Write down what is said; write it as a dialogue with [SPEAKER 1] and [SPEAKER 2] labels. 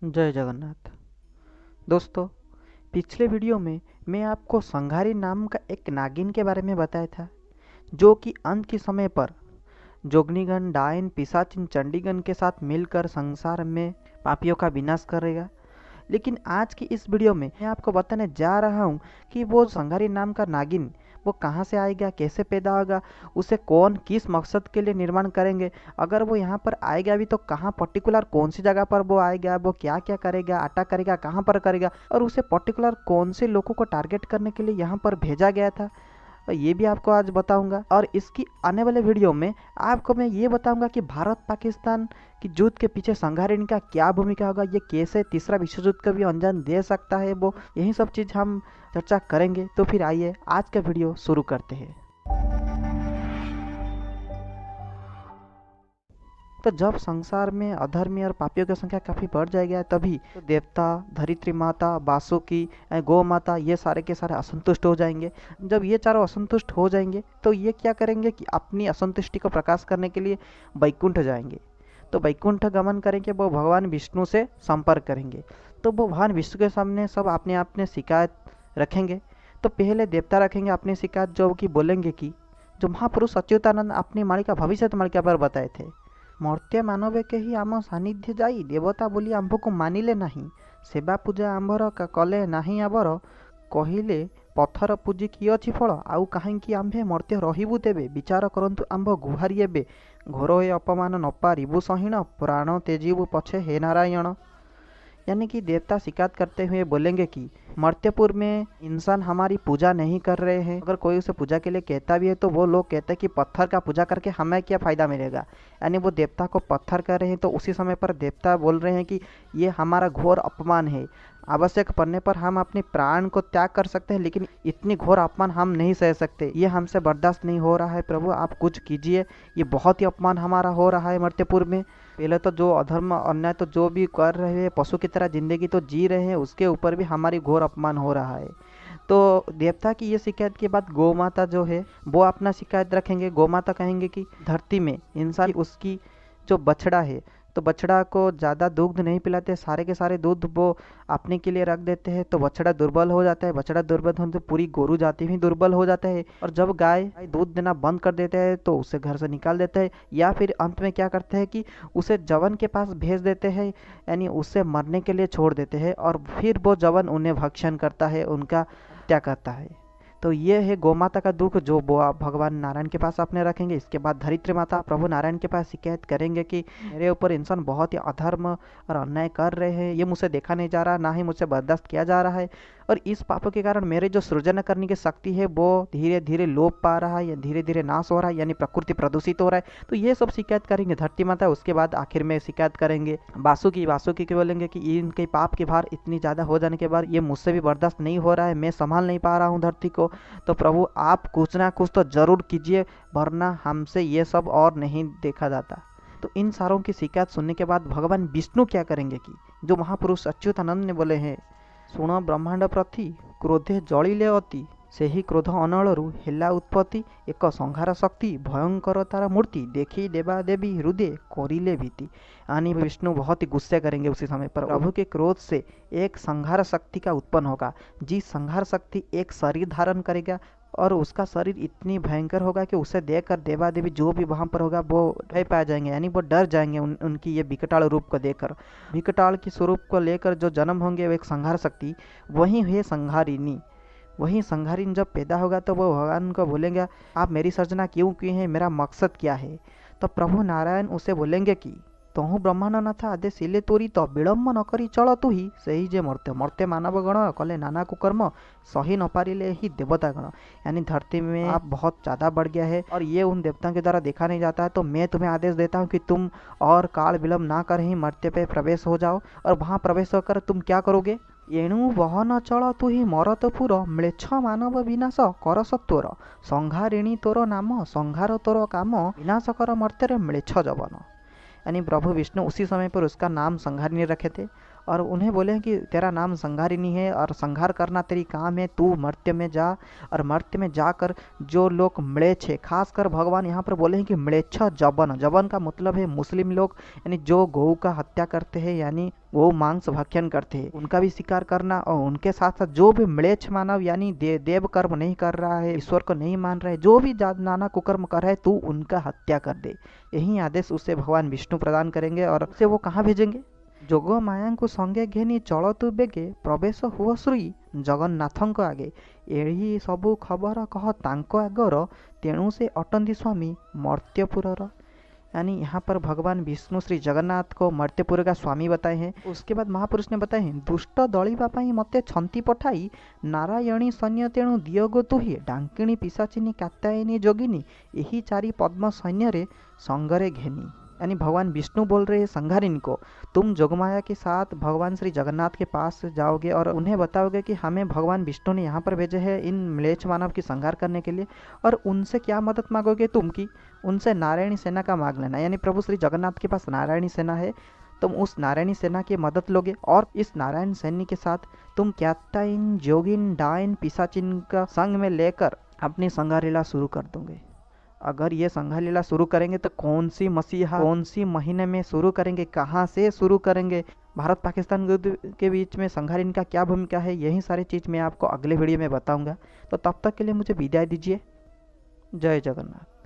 [SPEAKER 1] जय जगन्नाथ। दोस्तों, पिछले वीडियो में मैं आपको संघारी नाम का एक नागिन के बारे में बताया था, जो कि अंत के समय पर जोगनीगण, डायन, पिशाचिन, चंडीगण के साथ मिलकर संसार में पापियों का विनाश करेगा। लेकिन आज की इस वीडियो में मैं आपको बताने जा रहा हूँ कि वो संघारी नाम का नागिन वो कहाँ से आएगा, कैसे पैदा होगा, उसे कौन किस मकसद के लिए निर्माण करेंगे, अगर वो यहाँ पर आएगा भी तो कहाँ पर्टिकुलर कौन सी जगह पर वो आएगा, वो क्या क्या करेगा, अटैक करेगा, कहाँ पर करेगा, और उसे पर्टिकुलर कौन से लोगों को टारगेट करने के लिए यहाँ पर भेजा गया था, ये भी आपको आज बताऊंगा। और इसकी आने वाले वीडियो में आपको मैं ये बताऊंगा कि भारत पाकिस्तान की युद्ध के पीछे संघारिणी का क्या भूमिका होगा, ये कैसे तीसरा विश्व युद्ध का भी अंजाम दे सकता है, वो यही सब चीज़ हम चर्चा करेंगे। तो फिर आइए आज का वीडियो शुरू करते हैं। तो जब संसार में अधर्मी और पापियों की संख्या काफ़ी बढ़ जाएगी, तभी तो देवता, धरित्री माता, वासुकी, गौ माता, ये सारे के सारे असंतुष्ट हो जाएंगे। जब ये चारों असंतुष्ट हो जाएंगे तो ये क्या करेंगे कि अपनी असंतुष्टि को प्रकाश करने के लिए वैकुंठ जाएंगे। तो वैकुंठ गमन करेंगे, वो भगवान विष्णु से संपर्क करेंगे। तो वो भगवान विष्णु के सामने सब अपने अपने शिकायत रखेंगे। तो पहले देवता रखेंगे अपनी शिकायत, जो कि बोलेंगे कि जो महापुरुष अच्युतानंद अपनी मालिका भविष्य मालिका पर बताए थे, मर्त्य मानवे केही आम सानिध्य जाई देवता बोली आंभको मानिले नहीं, सेवा पूजा आंभर कले नहीं आबर, कहिले पथर पूजी कि अछि फल, आउ काहींकि आंभे मर्त्य रहिबु तेबे, विचार करंतु आंभ गुहारी एबे, घोर ए अपमान न पारिबु सहीण, प्राण तेजीबु पछे हे नारायण। यानी कि देवता शिकायत करते हुए बोलेंगे कि मर्त्यपुर में इंसान हमारी पूजा नहीं कर रहे हैं। अगर कोई उसे पूजा के लिए कहता भी है तो वो लोग कहते हैं कि पत्थर का पूजा करके हमें क्या फ़ायदा मिलेगा। यानी वो देवता को पत्थर कर रहे हैं। तो उसी समय पर देवता बोल रहे हैं कि ये हमारा घोर अपमान है, आवश्यक पड़ने पर हम अपने प्राण को त्याग कर सकते हैं, लेकिन इतनी घोर अपमान हम नहीं सह सकते, ये हमसे बर्दाश्त नहीं हो रहा है। प्रभु आप कुछ कीजिए, ये बहुत ही अपमान हमारा हो रहा है मर्त्यपुर में। पहले तो जो अधर्म अन्याय तो जो भी कर रहे हैं, पशु की तरह जिंदगी तो जी रहे हैं, उसके ऊपर भी हमारी घोर अपमान हो रहा है। तो देवता की ये शिकायत के बाद गौ माता जो है वो अपना शिकायत रखेंगे। गौ माता कहेंगे कि धरती में इंसान उसकी जो बछड़ा है, तो बछड़ा को ज़्यादा दूध नहीं पिलाते, सारे के सारे दूध वो अपने के लिए रख देते हैं। तो बछड़ा दुर्बल हो जाता है, बछड़ा दुर्बल होने से पूरी गोरू जाति भी दुर्बल हो जाता है। और जब गाय दूध देना बंद कर देते हैं तो उसे घर से निकाल देते हैं, या फिर अंत में क्या करते हैं कि उसे जवन के पास भेज देते हैं, यानी उससे मरने के लिए छोड़ देते हैं, और फिर वो जवन उन्हें भक्षण करता है, उनका हत्या करता है। तो ये है गौ माता का दुख, जो वो आप भगवान नारायण के पास अपने रखेंगे। इसके बाद धरित्री माता प्रभु नारायण के पास शिकायत करेंगे कि मेरे ऊपर इंसान बहुत ही अधर्म और अन्याय कर रहे हैं, ये मुझसे देखा नहीं जा रहा, ना ही मुझसे बर्दाश्त किया जा रहा है, और इस पापों के कारण मेरे जो सृजन करने की शक्ति है वो धीरे धीरे लोप पा रहा है या धीरे धीरे नाश हो रहा है, यानी प्रकृति प्रदूषित हो रहा है। तो ये सब शिकायत करेंगे धरती माता। उसके बाद आखिर में शिकायत करेंगे वासुकी के बोलेंगे कि इनके पाप की भार इतनी ज़्यादा हो जाने के बाद ये मुझसे भी बर्दाश्त नहीं हो रहा है, मैं संभाल नहीं पा रहा हूँ धरती को। तो प्रभु आप कुछ ना कुछ तो जरूर कीजिए, वरना हमसे ये सब और नहीं देखा जाता। तो इन सारों की शिकायत सुनने के बाद भगवान विष्णु क्या करेंगे कि जो महापुरुष अच्युतानंद ने बोले हैं, शुण ब्रह्मांड प्रति क्रोधे जलिले अति, से ही क्रोध अनलरू हेला उत्पत्ति, एक संहार शक्ति भयंकर तार मूर्ति, देखी देवा देवी हृदय करिले भीति। यानी विष्णु बहुत ही गुस्से करेंगे उसी समय पर। प्रभु के क्रोध से एक संहार शक्ति का उत्पन्न होगा, जिस संहार शक्ति एक शरीर धारण करेगा, और उसका शरीर इतनी भयंकर होगा कि उसे देखकर देवा देवी जो भी वहाँ पर होगा वो भय पा जाएंगे, यानी वो डर जाएंगे उनकी ये विकटाल रूप को देखकर। विकटाल की स्वरूप को लेकर जो जन्म होंगे वो एक संहार शक्ति, वही है संहारिणी। वही संहारिणी जब पैदा होगा तो वो भगवान को बोलेंगे आप मेरी सर्जना क्यों किए हैं, मेरा मकसद क्या है। तो प्रभु नारायण उसे बोलेंगे कि तहु ब्रह्मांड नाथ आदेश इले तोरी, तो विलम्ब न करी चल तु ही, सही जे मर्त्य मानव गण कले नाना कुकर्म, सही न पारिले ही देवता गण। यानी धरती में आप बहुत ज़्यादा बढ़ गया है और ये उन देवताओं के द्वारा देखा नहीं जाता है, तो मैं तुम्हें आदेश देता हूँ कि तुम और काल विलम्ब ना कर ही मर्त्य पे प्रवेश हो जाओ। और वहाँ प्रवेश होकर तुम क्या करोगे, एणु वहन चल तु ही मरतपुर, म्लेच्छ मानव विनाश कर सत्वर, संहारिणी तोर नाम संहार तोर काम, विनाश कर मर्त्य म्लेच्छ जवन। यानी प्रभु विष्णु उसी समय पर उसका नाम संहारिणी रखे थे, और उन्हें बोले कि तेरा नाम संहारिणी है और संहार करना तेरी काम है, तू मर्त्य में जा और मर्त्य में जाकर जो लोग म्लेच्छ है, खासकर भगवान यहाँ पर बोले हैं कि म्लेच्छ जबन, जबन का मतलब है मुस्लिम लोग, यानी जो गौ का हत्या करते हैं, यानी वो मांस भक्षण करते हैं, उनका भी शिकार करना। और उनके साथ साथ जो भी म्लेच्छ मानव यानी देव कर्म नहीं कर रहा है, ईश्वर को नहीं मान रहा है, जो भी नाना कुकर्म कर रहा है, तू उनका हत्या कर दे। यही आदेश उसे भगवान विष्णु प्रदान करेंगे और उसे वो कहाँ भेजेंगे? जोग मायाଙ୍କୁ संगे घेनी चलतु बेगे प्रवेश हुओ श्री जगन्नाथଙ୍କ आगे। ଏହି ସବୁ ଖବର କହ ତାଙ୍କ ଆଗର, ତେଣु ସେ ଅଟନ୍ତି स्वामी मर्त्यपुरर। यानी यहाँ पर भगवान विष्णु श्री जगन्नाथ को मर्त्यपुर का स्वामी बताए हैं। उसके बाद महापुरुष ने बताए हैं, दुष्ट दलिबा पाई मते छंती पठाई नारायणी सैन्य तेणु दियोगो तुही डांकिणी पिशाचिनी कात्यायनी जोगिनी यही चारि पद्म सैन्य रे संगरे घेनी। यानी भगवान विष्णु बोल रहे हैं संघारिणी को, तुम जोगमाया के साथ भगवान श्री जगन्नाथ के पास जाओगे और उन्हें बताओगे कि हमें भगवान विष्णु ने यहाँ पर भेजे हैं इन म्लेच्छ मानव की संहार करने के लिए। और उनसे क्या मदद मांगोगे तुम की? उनसे नारायणी सेना का मांग लेना। यानी प्रभु श्री जगन्नाथ के पास नारायणी सेना है, तुम उस नारायणी सेना की मदद लोगे और इस नारायण सैन्य के साथ तुम क्यात्ताइन जोगिन डायन पिशाचिन का संग में लेकर अपनी संहार लीला शुरू कर दोगे। अगर ये संहार लीला शुरू करेंगे तो कौन सी मसीहा, कौन सी महीने में शुरू करेंगे, कहाँ से शुरू करेंगे, भारत पाकिस्तान युद्ध के बीच में संहारिणी का क्या भूमिका है, यही सारी चीज़ मैं आपको अगले वीडियो में बताऊंगा। तो तब तक के लिए मुझे विदाई दीजिए। जय जगन्नाथ।